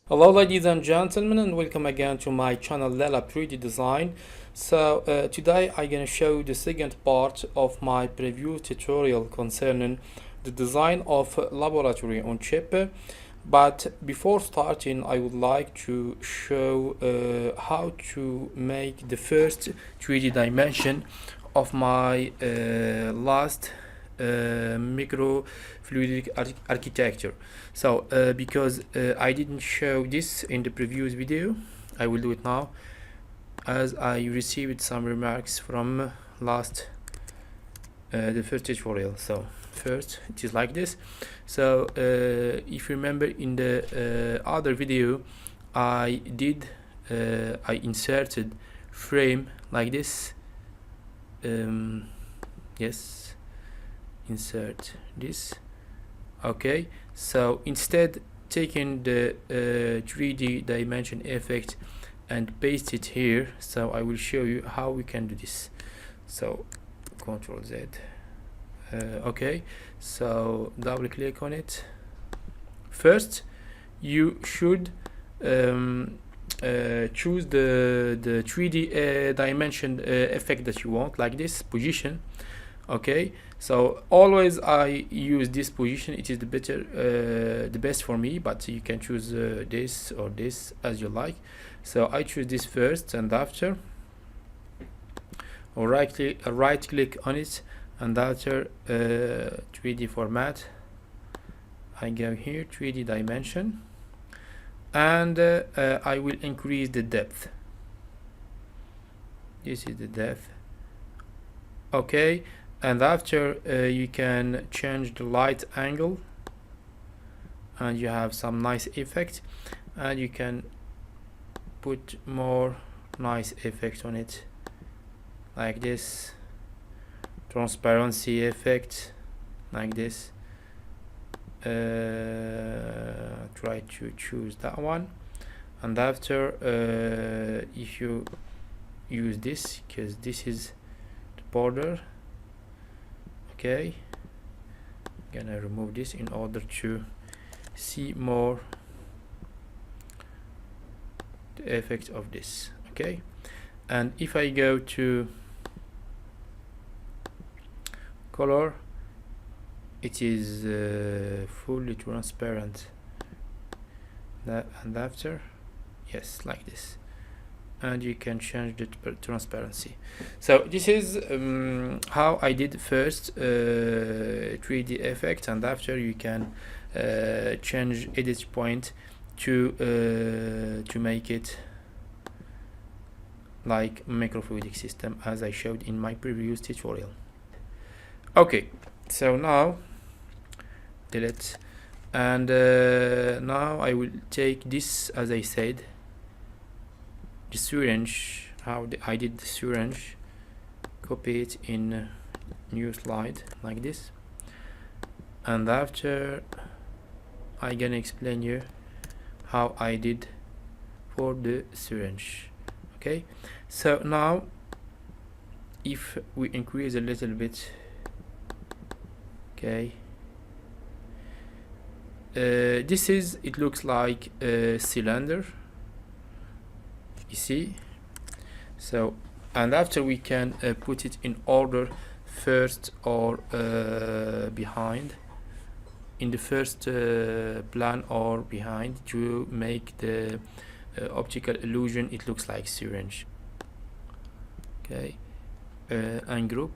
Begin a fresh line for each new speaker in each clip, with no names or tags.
Hello ladies and gentlemen, and welcome again to my channel Lala 3D Design. Today I'm gonna show the second part of my previous tutorial concerning the design of laboratory on chip. But before starting, I would like to show how to make the first 3D dimension of my last microfluidic architecture. Because I didn't show this in the previous video, I will do it now, as I received some remarks from the first tutorial. So first it is like this. If you remember, in the other video I inserted frame like this. Yes, insert this. Okay, so instead taking the 3D dimension effect and paste it here, so I will show you how we can do this. So Ctrl Z. Okay, so double click on it. First you should choose the 3D dimension effect that you want, like this position. Okay, so always I use this position, it is the best for me, but you can choose this or this as you like. So I choose this first, and after right click on it, and after 3D format, I go here 3D dimension, and I will increase the depth. This is the depth. Okay, and after you can change the light angle, and you have some nice effect, and you can put more nice effect on it, like this, transparency effect, like this. Try to choose that one, and after if you use this, because this is the border. Okay, I'm gonna remove this in order to see more the effect of this. Okay, and if I go to color, it is fully transparent, and after, yes, like this, and you can change the transparency. So this is how I did first 3D effect, and after you can change edit point to make it like microfluidic system, as I showed in my previous tutorial. Okay, so now delete, and now I will take this, as I said, the syringe, I did the syringe, copy it in new slide like this, and after I gonna explain you how I did for the syringe. Okay, so now if we increase a little bit, okay, it looks like a cylinder, you see. So, and after we can put it in order, first or behind, in the first plan or behind, to make the optical illusion it looks like syringe. Okay, ungroup,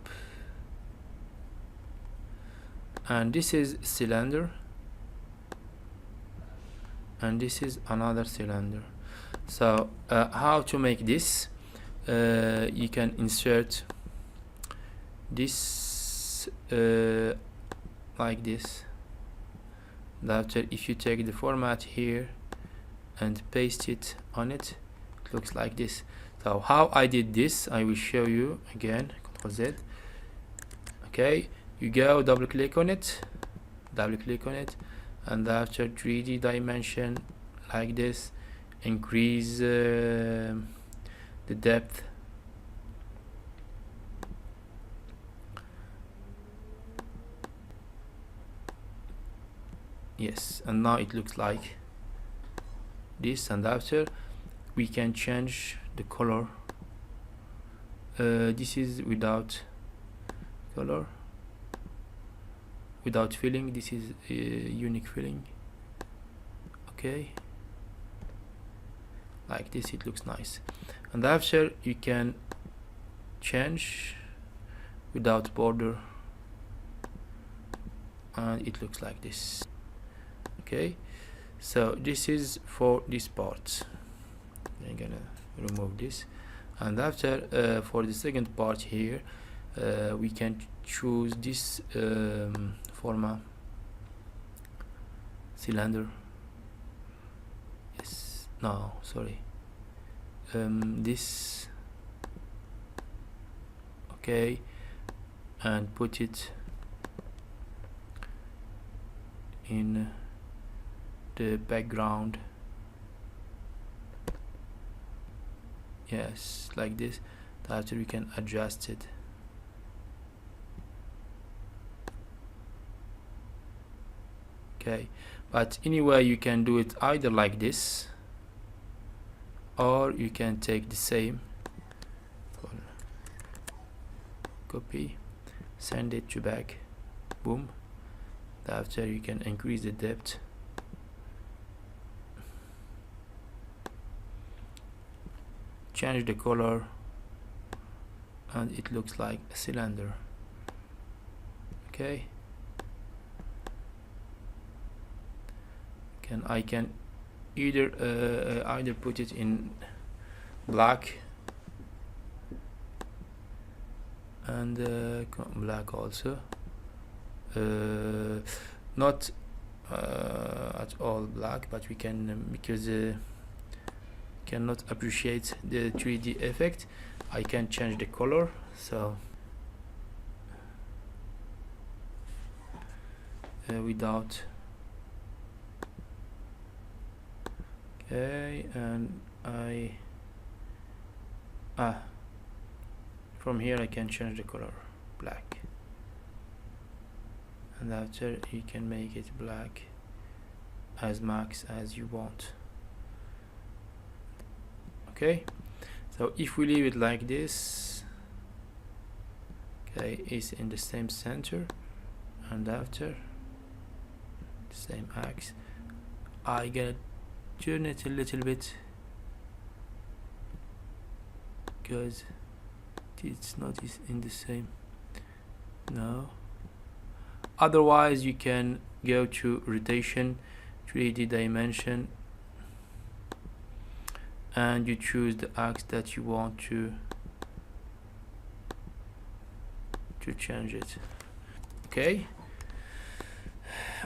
and this is cylinder, and this is another cylinder. So how to make this? You can insert this like this. After, if you take the format here and paste it on it, it looks like this. So how I did this, I will show you again. Ctrl Z. Okay, you go double click on it, and after 3D dimension like this, increase the depth. Yes, and now it looks like this, and after we can change the color. This is without color, without filling. This is unique filling. Okay, like this, it looks nice. And after you can change without border, and it looks like this. Okay, so this is for this part. I'm gonna remove this, and after for the second part here, we can choose this forma cylinder. Yes, no, sorry, this. Okay, and put it in the background. Yes, like this. After we can adjust it. Okay, but anyway, you can do it either like this, or you can take the same, copy, send it to back, boom. After you can increase the depth, change the color, and it looks like a cylinder. Okay, I can either put it in black and black also, not at all black, but we can because cannot appreciate the 3D effect, I can change the color. So without, okay, and from here I can change the color black, and after you can make it black as max as you want. Okay, so if we leave it like this, okay, it's in the same center, and after the same axe, I gonna turn it a little bit because it's not in the same. No, otherwise you can go to rotation, 3D dimension, and you choose the axe that you want to change it. Okay,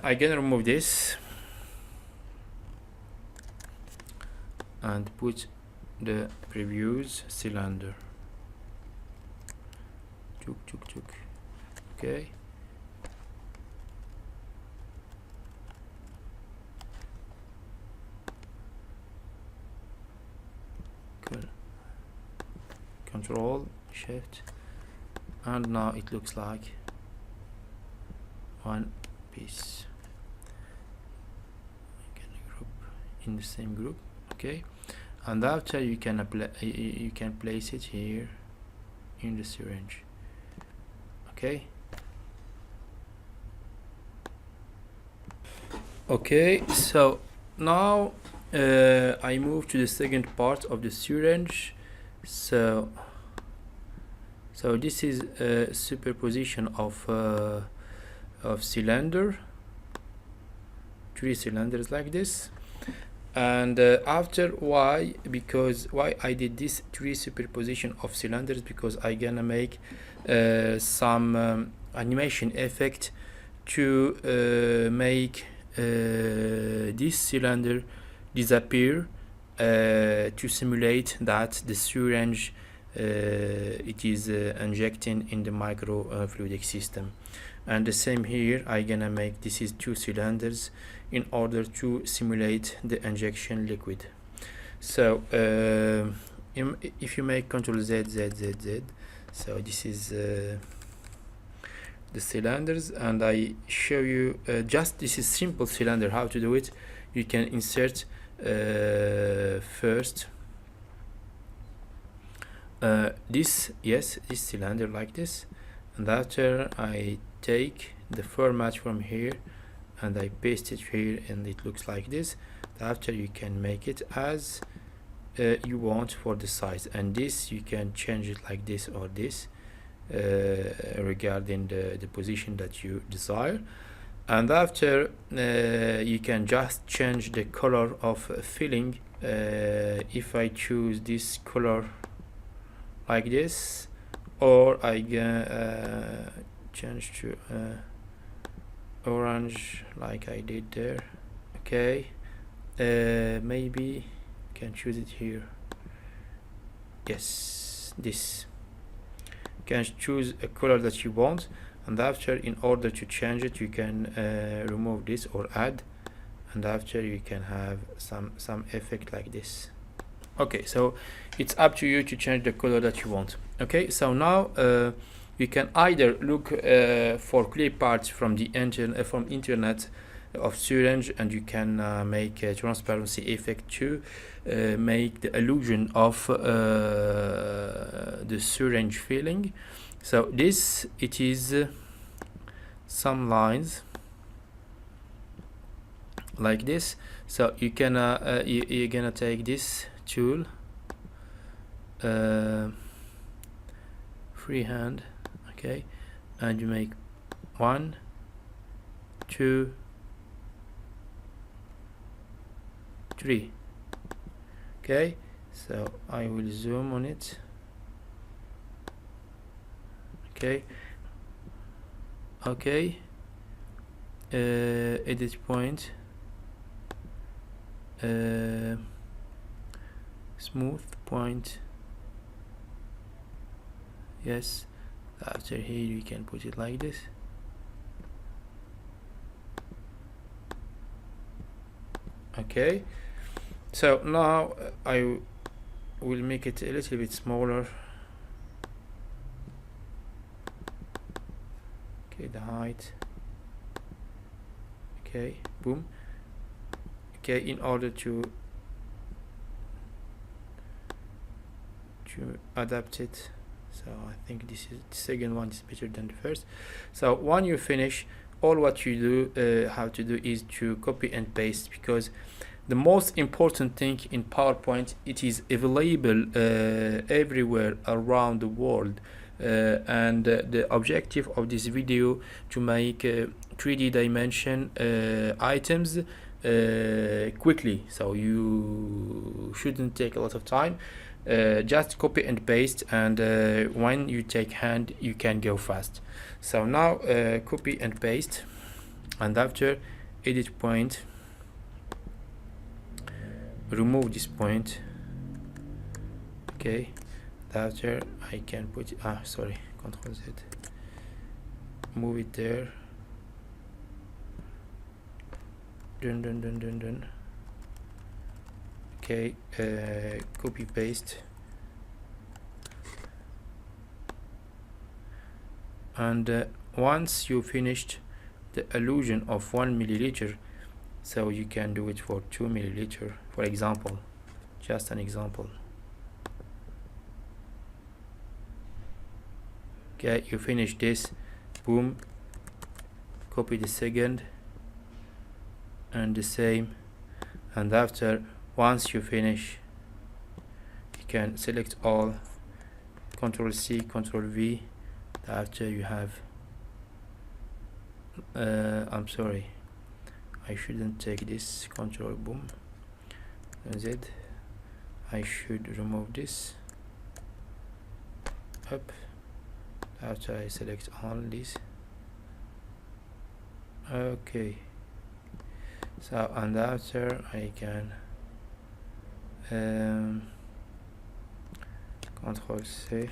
I can remove this and put the previous cylinder. Okay, cool. Control Shift, and now it looks like one piece. You can group in the same group. Okay, and after you can apply, you can place it here in the syringe. Okay. Okay, so now I move to the second part of the syringe. So this is a superposition of cylinder, 3 cylinders like this. And after why I did this 3 superposition of cylinders, because I gonna make some animation effect to make this cylinder disappear, to simulate that the syringe it is injecting in the microfluidic system. And the same here, I gonna make this is 2 cylinders in order to simulate the injection liquid. So if you make Ctrl Z, so this is the cylinders, and I show you just this is simple cylinder how to do it. You can insert first this cylinder like this, and after I take the format from here and I paste it here, and it looks like this. After you can make it as you want for the size, and this you can change it like this or this regarding the position that you desire. And after you can just change the color of filling. If I choose this color like this, or I can change to orange like I did there. Okay, maybe can choose it here. Yes, this. You can choose a color that you want, and after, in order to change it, you can remove this or add, and after you can have some effect like this. Okay, so it's up to you to change the color that you want. Okay, so now you can either look for clip parts from the internet of syringe, and you can make a transparency effect to make the illusion of the syringe filling. So this, it is some lines like this. So you can you're gonna take this tool, freehand, okay, and you make 1, 2, 3. Okay, so I will zoom on it. Okay, edit point, smooth point. Yes, after here you can put it like this. Okay, so now I will make it a little bit smaller. Okay, the height. Okay, boom. Okay, in order to adapt it, so I think this is the second one is better than the first. So when you finish, all what you do have to do is to copy and paste, because the most important thing in PowerPoint, it is available everywhere around the world, and the objective of this video to make 3D dimension items quickly, so you shouldn't take a lot of time. Just copy and paste, and when you take hand you can go fast. So now copy and paste, and after edit point, remove this point. Okay, after I can put it, sorry, Ctrl Z, move it there, done. Okay, copy paste, and once you finished the illusion of 1 milliliter, so you can do it for 2 milliliter, for example, just an example. Okay, you finish this, boom, copy the second, and the same, and after, once you finish, you can select all, Ctrl C, Ctrl V. After you have I'm sorry, I shouldn't take this, Ctrl boom Z. I should remove this, up. After I select all this, okay, so, and after I can Ctrl C,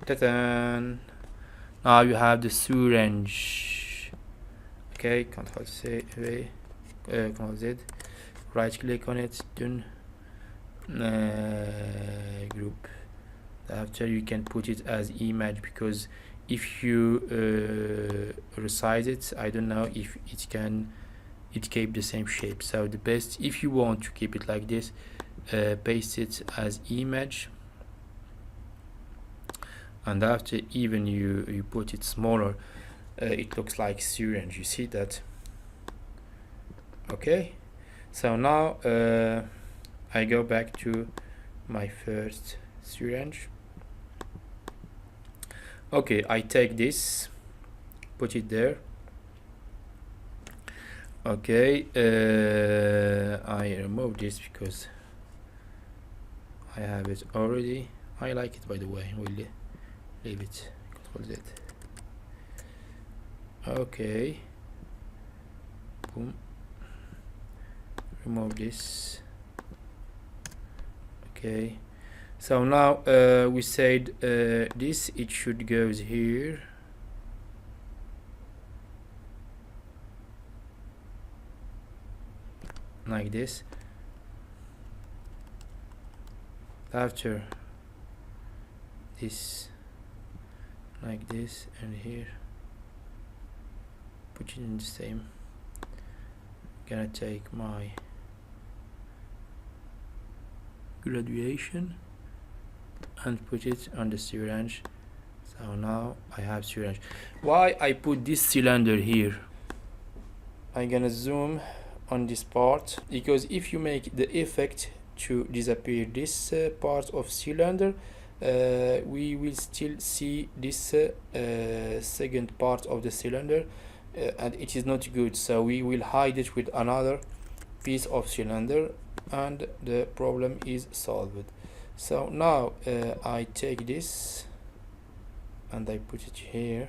ta-da! Now you have the syringe. Okay, Ctrl C, V, Ctrl Z, right click on it, done, group. After you can put it as image, because if you resize it, I don't know if it keep the same shape. So the best, if you want to keep it like this, paste it as image, and after even you put it smaller, it looks like syringe. You see that? Okay, so now I go back to my first syringe. Okay, I take this, put it there. Okay, I remove this because I have it already. I like it, by the way. We'll leave it. Control Z. Okay, boom, remove this. Okay, so now we said this, it should goes here. Like this. After this, like this, and here put it in the same. Gonna take my graduation and put it on the syringe. So now I have syringe. Why I put this cylinder here? I'm gonna zoom on this part, because if you make the effect to disappear this part of cylinder, we will still see this second part of the cylinder, and it is not good. So we will hide it with another piece of cylinder, and the problem is solved. So now I take this and I put it here,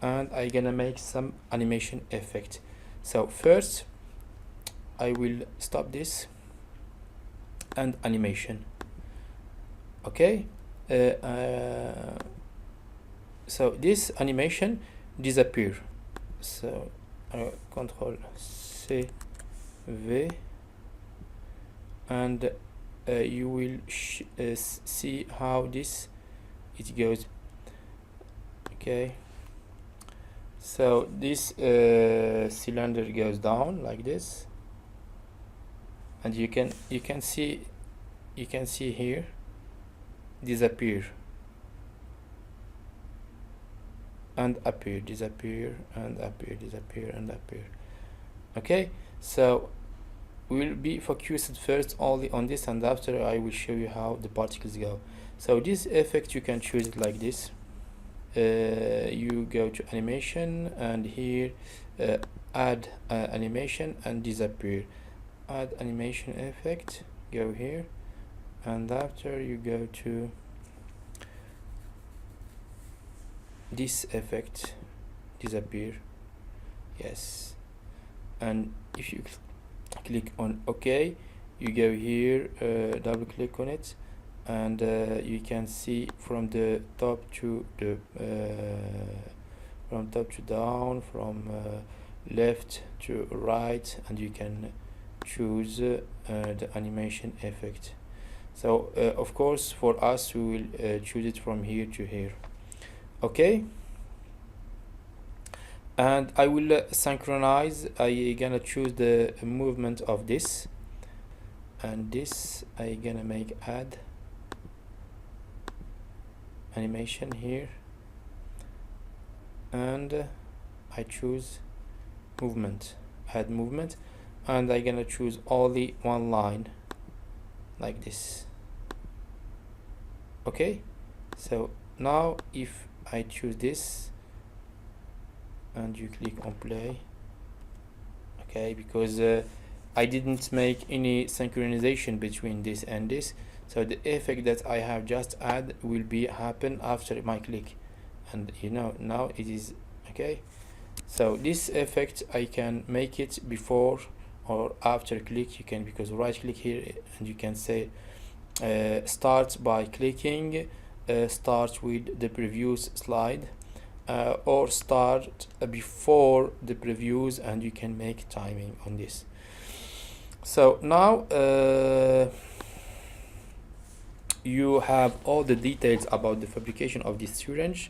and I'm gonna make some animation effect. So first I will stop this and animation. Okay, so this animation disappear. So Control C V, and you will see how this it goes. Okay, so this cylinder goes down like this, and you can see here disappear and appear, disappear and appear, disappear and appear. Okay, so we'll be focused first only on this, and after I will show you how the particles go. So this effect you can choose it like this. You go to animation, and here add animation and disappear. Add animation effect, go here, and after you go to this effect, disappear. Yes, and if you click on OK, you go here, double click on it, and you can see from the top to the from top to down, from left to right, and you can choose the animation effect. So of course for us we will choose it from here to here. Okay, and I will synchronize. I gonna choose the movement of this, and this I gonna make add animation here, and I choose movement, add movement, and I gonna choose only one line like this. Okay, so now if I choose this and you click on play, okay, because I didn't make any synchronization between this and this, so the effect that I have just add will be happen after my click, and you know now it is okay. So this effect I can make it before or after click. You can, because right click here and you can say start by clicking, start with the previous slide, or start before the previews, and you can make timing on this. So now you have all the details about the fabrication of this syringe.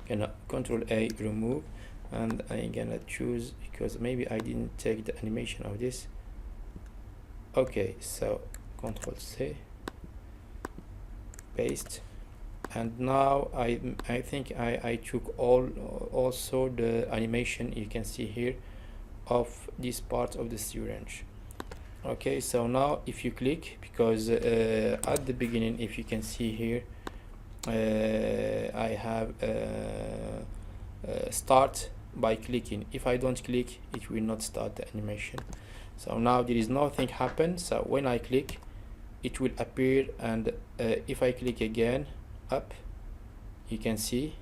Gonna Control A, remove, and I'm gonna choose, because maybe I didn't take the animation of this. Okay, so Control C, paste, and now I think I took also the animation you can see here of this part of the syringe. Okay, so now if you click, because at the beginning, if you can see here, I have start by clicking. If I don't click, it will not start the animation. So now there is nothing happen. So when I click, it will appear, and if I click again up, you can see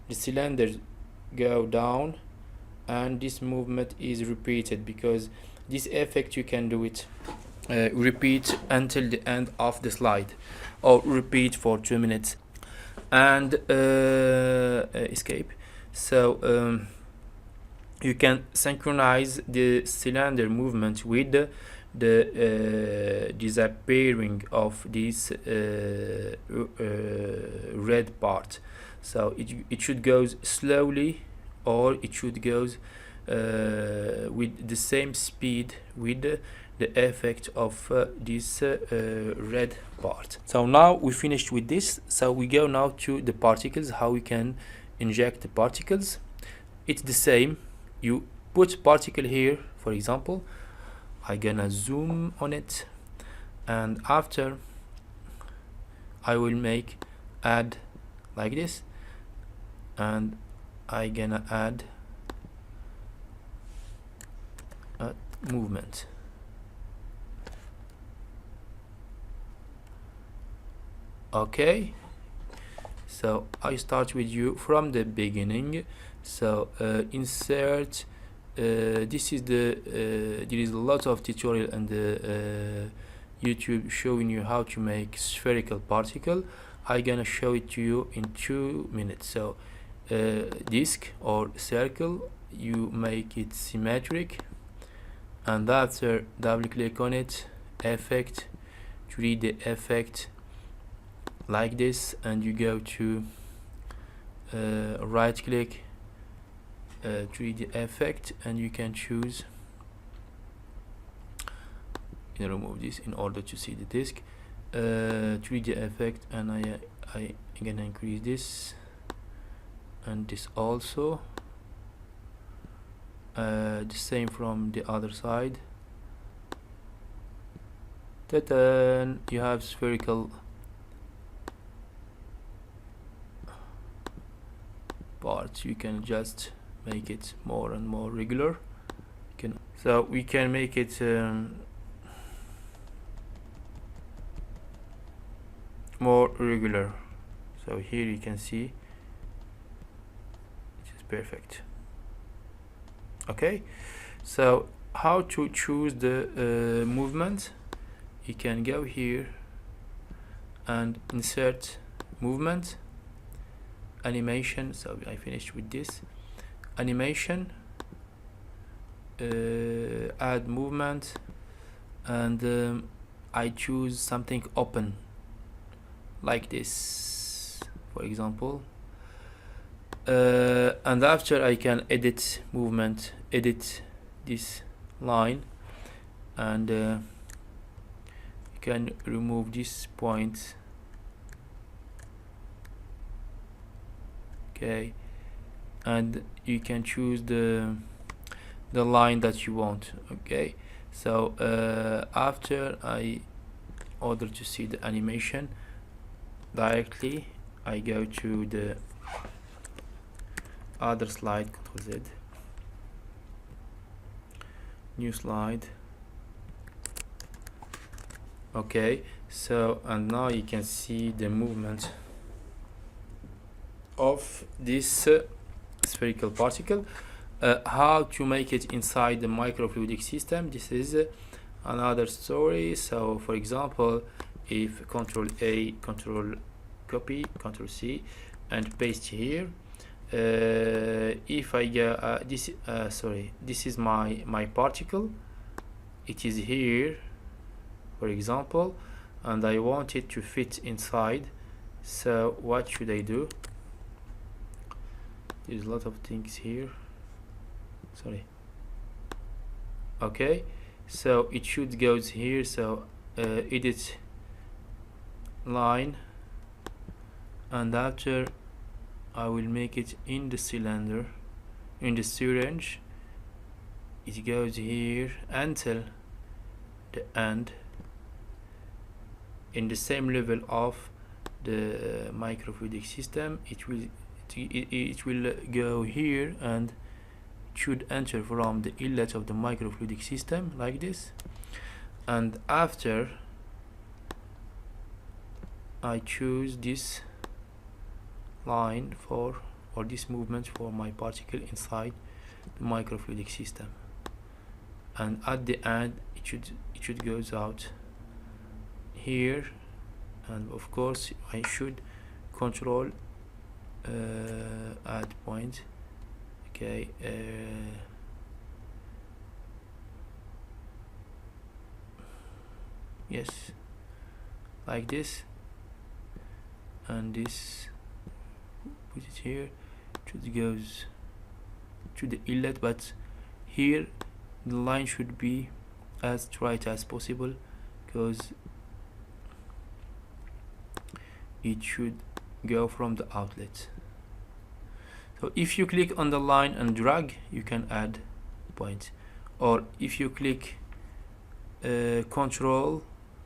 the cylinders go down, and this movement is repeated, because this effect you can do it repeat until the end of the slide, or repeat for 2 minutes and escape. So you can synchronize the cylinder movement with the disappearing of this red part. So it should go slowly, or it should go with the same speed with the effect of this red part. So now we finished with this. So we go now to the particles, how we can inject the particles. It's the same. You put particle here, for example. I'm gonna zoom on it, and after I will make add like this, and I'm gonna add a movement. Okay, so I start with you from the beginning. So insert, this is the there is a lot of tutorial and the YouTube showing you how to make spherical particle. I'm gonna show it to you in 2 minutes. So disc or circle, you make it symmetric, and after double click on it, effect, 3D effect like this, and you go to right click, 3D effect, and you can choose, remove this in order to see the disc, 3D effect, and I gonna increase this and this also, the same from the other side. Then you have spherical parts. You can just make it more and more regular. So we can make it more regular. So here you can see it is perfect. Okay, so how to choose the movement? You can go here and insert movement, animation. So I finished with this animation, add movement, and I choose something open like this, for example, and after I can edit movement, edit this line, and you can remove this point. Okay, and you can choose the line that you want. Okay, so after I order to see the animation directly, I go to the other slide, Ctrl Z, new slide. Okay, so and now you can see the movement of this spherical particle. How to make it inside the microfluidic system, this is another story. So for example, if Control A, Control copy, Control C, and paste here, if I go this is my particle, it is here, for example, and I want it to fit inside. So what should I do? There's a lot of things here, sorry. Okay, so it should go here. So edit line, and after I will make it in the cylinder, in the syringe. It goes here until the end, in the same level of the microfluidic system. It will go here, and it should enter from the inlet of the microfluidic system like this. And after I choose this line for, or this movement for my particle inside the microfluidic system, and at the end it should goes out here. And of course I should control add point. Okay, yes, like this, and this, put it here. It goes to the inlet, but here the line should be as straight as possible, because it should go from the outlet. So if you click on the line and drag, you can add point, or if you click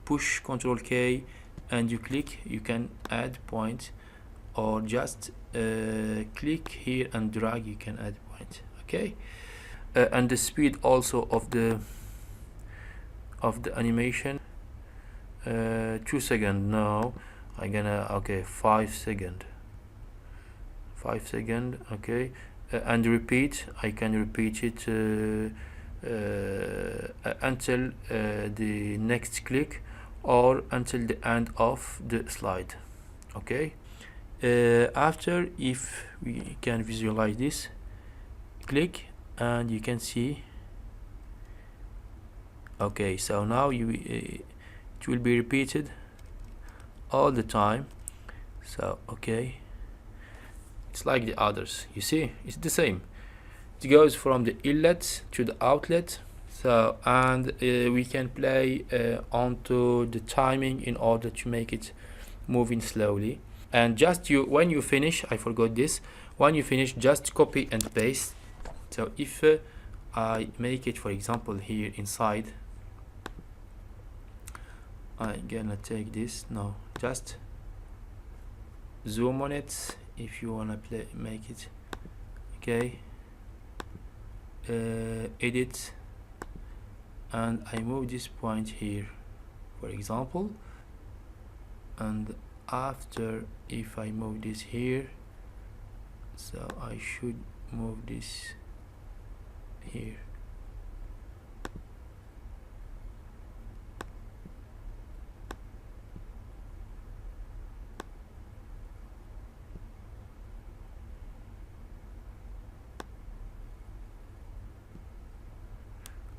push Control K and you click, you can add point, or just click here and drag, you can add point. Okay, and the speed also of the animation, 2 seconds. Now I'm gonna, okay, 5 seconds. 5 seconds. Okay, and repeat. I can repeat it until the next click, or until the end of the slide. Okay, after, if we can visualize this, click and you can see. Okay, so now it will be repeated all the time. So okay, it's like the others, you see, it's the same. It goes from the inlet to the outlet. So, and we can play onto the timing in order to make it moving slowly. And just when you finish, I forgot this, when you finish, just copy and paste. So if I make it, for example, here inside, I'm gonna take this. No, just zoom on it if you wanna make it. Okay, edit, and I move this point here, for example, and after, if I move this here, so I should move this here.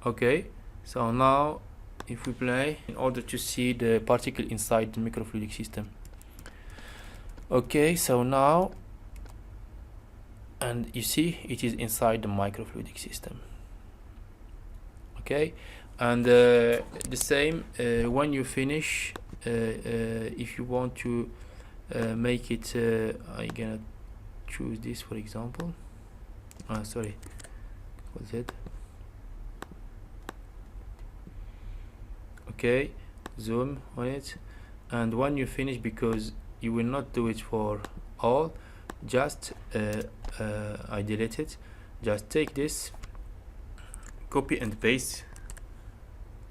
Okay, so now if we play, in order to see the particle inside the microfluidic system. Okay, so now, and you see it is inside the microfluidic system. Okay, and the same when you finish, if you want to make it, I'm gonna choose this, for example. Sorry, what's it? Okay, zoom on it, and when you finish, because you will not do it for all, just I delete it. Just take this, copy and paste,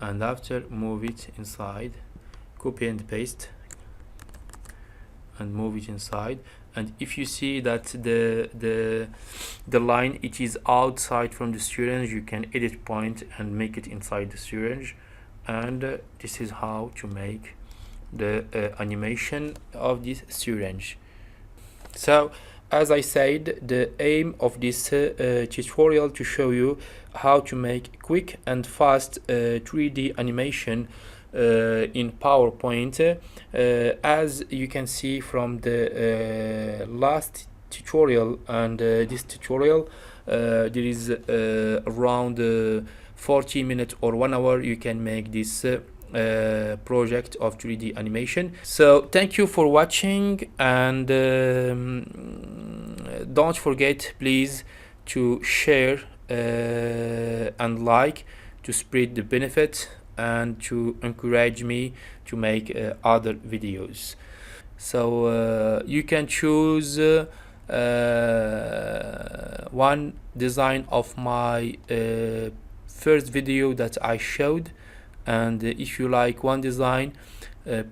and after move it inside, copy and paste, and move it inside. And if you see that the line, it is outside from the syringe, you can edit point and make it inside the syringe. And this is how to make the animation of this syringe. So as I said, the aim of this tutorial to show you how to make quick and fast 3D animation in PowerPoint. As you can see from the last tutorial and this tutorial, there is around 40 minutes or 1 hour you can make this project of 3D animation. So thank you for watching, and don't forget please to share and like, to spread the benefit and to encourage me to make other videos. So you can choose one design of my first video that I showed, and if you like one design,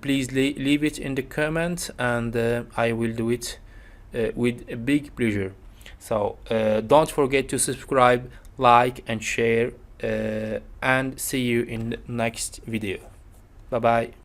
please leave it in the comments, and I will do it with a big pleasure. So don't forget to subscribe, like and share, and see you in the next video. Bye bye.